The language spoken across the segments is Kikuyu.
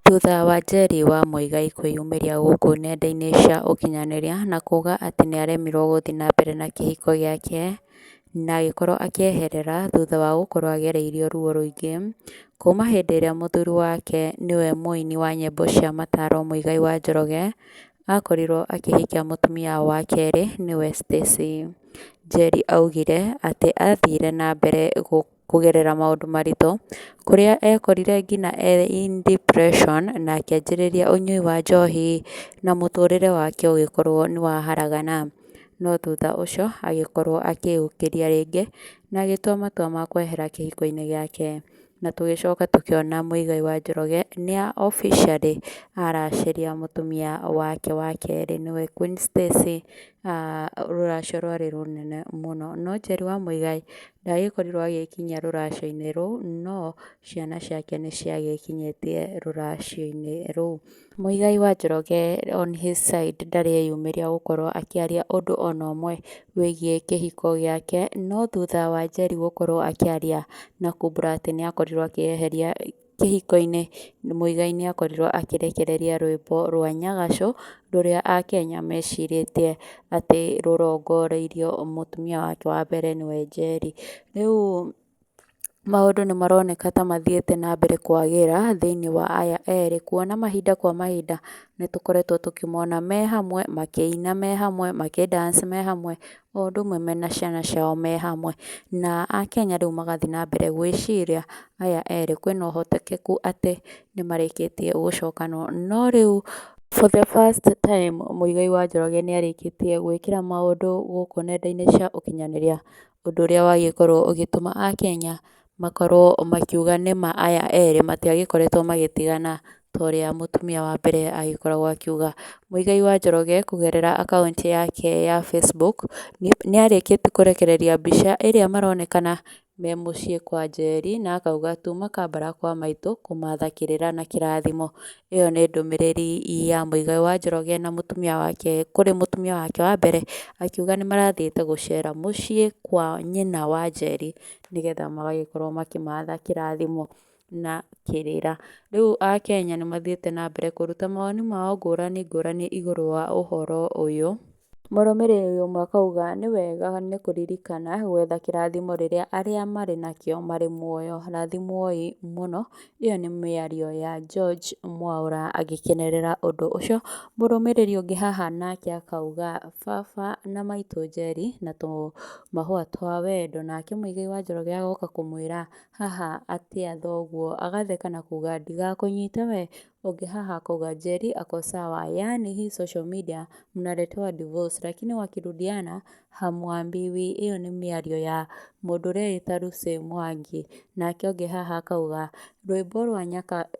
Thutha wa Njeri wa Muigai kwĩyumĩria gũkũ nenda-inĩ cia ũkinyanĩria na kuuga atĩ nĩaremirwo gũthiĩ na mbere na kĩhiko gĩake na agĩkorwo akĩeherera thutha wa gũkorwo agereirio ruo rũingĩ, kuma hĩndĩ ĩrĩa mũthuri wake nĩwe mũini wa nyĩmbo cia mataro Muigai wa Njoroge akorirwo akĩhikia mũtumia wa kerĩ nĩwe Stacy. Njeri augire atĩ athire na mbere kũgerera maũndũ maritũ, kũrĩa ekorire nginya in depression na akĩanjĩrĩria ũnyui wa njohi na mũtũrĩre wake ũgĩkorwo nĩ waharagana. No thutha ũcio agĩkorwo akĩĩyũkĩria rĩngĩ na agĩtua matua ma kwehera kĩhiko-inĩ gĩake. Na tũgĩcoka tũkĩona Muigai wa Njoroge nĩ officially aracĩria mũtumia wake wa kerĩ nĩwe Queen Stacy. Rũracio rwarĩ rũnene mũno, no Njeri wa Muigai ndagĩkorirwo agĩkinyia rũracio-inĩ rũu, no ciana ciake nĩciagĩkinyĩtie rũracio-inĩ rũu. Muigai wa Njoroge on his side ndareyumĩria gũkorwo akĩaria ũndũ ona ũmwe wĩgiĩ kĩhiko gĩake, no thutha wa Njeri gũkorwo akĩaria na kumbũra atĩ nĩakorirwo akĩeheria kĩhiko-inĩ, Muigai nĩakorirwo akĩrekereria rwĩmbo rwa Nyagacũ rũrĩa Akenya mecirĩtie atĩ rũrongoreirio mũtumia wake wa mbere nĩwe Njeri. Rĩu maũndũ nĩmaroneka ta mathiĩte na mbere kwagĩra thĩinĩ wa aya erĩ, kuona mahinda kwa mahinda nĩtũkoretwo tũkĩmona me hamwe, makĩina me hamwe, makĩ dance me hamwe, o ũndũ ũmwe mena ciana ciao me hamwe. Na Akenya rĩu magathiĩ na mbere gwĩciria aya erĩ kwĩna ũhotekeku atĩ nĩmarĩkĩtie gũcokanwo. No rĩu for the first time Muigai wa Njoroge nĩarĩkĩtie gwĩkĩra maũndũ gũkũ nenda-inĩ cia ũkinyanĩria, ũndũ ũrĩa wagĩkorwo ũgĩtũma Akenya makorwo makiuga nĩma aya erĩ matiagĩkoretwo magĩtigana ta ũrĩa mũtumia wa mbere agĩkoragwo akiuga. Muigai wa Njoroge kũgerera akaunti yake ya Facebook nĩarĩkĩtie kũrekereria mbica ĩrĩa maronekana me mũciĩ kwa Njeri na akauga tuma Kabarak wa maitũ kũmathakĩrĩra na kĩrathimo. Ĩyo nĩ ndũmĩrĩri ya Muigai wa Njoroge na mũtumia wake kũrĩ mũtumia wake wa mbere, akiuga nĩmarathiĩte gũcera mũciĩ kwa nyina wa Njeri nĩgetha magagĩkorwo makĩmatha kĩrathimo na kĩrĩra. Rĩu Akenya nĩmathiĩte na mbere kũruta mawoni mao ngũrani ngũrani igũrũ wa ũhoro ũyũ. Mũrũmĩrĩri ũmwe akauga nĩ wega nĩ kũririkana gwetha kĩrathimo rĩrĩa arĩa marĩ nakĩo marĩ muoyo, rathimwoi mũno. Ĩyo nĩ mĩario ya George Mwaũra agĩkenerera ũndũ ũcio. Mũrũmĩrĩri ũngĩ haha nake akauga baba na maitũ Njeri na tũmahũa twa wendo, nake Muigai wa Njoroge agoka kũmwĩra haha atĩa thoguo, agatheka na kuga ndigakũnyite we. Ũngĩ haha akauga Njeri ako sawa, yani hii social media mnaletewa divorce lakini wakirudiana hamwambiwi. Ĩyo nĩ mĩario ya mũndũ ũreĩta Lucy Mwangi. Nake ũngĩ haha akauga rwĩmbo rwa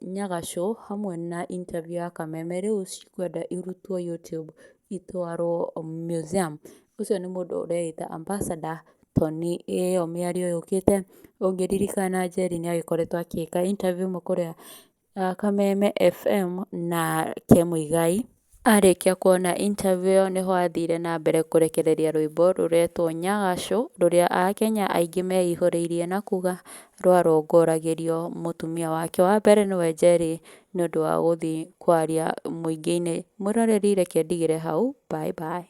Nyagacũ hamwe na interview ya Kameme rĩu cikwenda irutwo YouTube itwarwo museum. Ũcio nĩ mũndũ ũreĩta Ambassador Tony. Ĩyo mĩario yũkĩte. Ũngĩririkana Njeri nĩagĩkoretwo agĩka interview ĩmwe kũrĩa Kameme FM nake Muigai arĩkia kuona interview ĩyo nĩho athire na mbere kũrekereria rwĩmbo rũretwo Nyagacũ, rũrĩa Akenya aingĩ meihũrĩirie na kuga rwarongoragĩrio mũtumia wake wa mbere nĩwe Njeri nĩũndũ wa gũthiĩ kwaria mũingĩ-inĩ. Mwĩroreri reke ndigĩre hau, bye bye.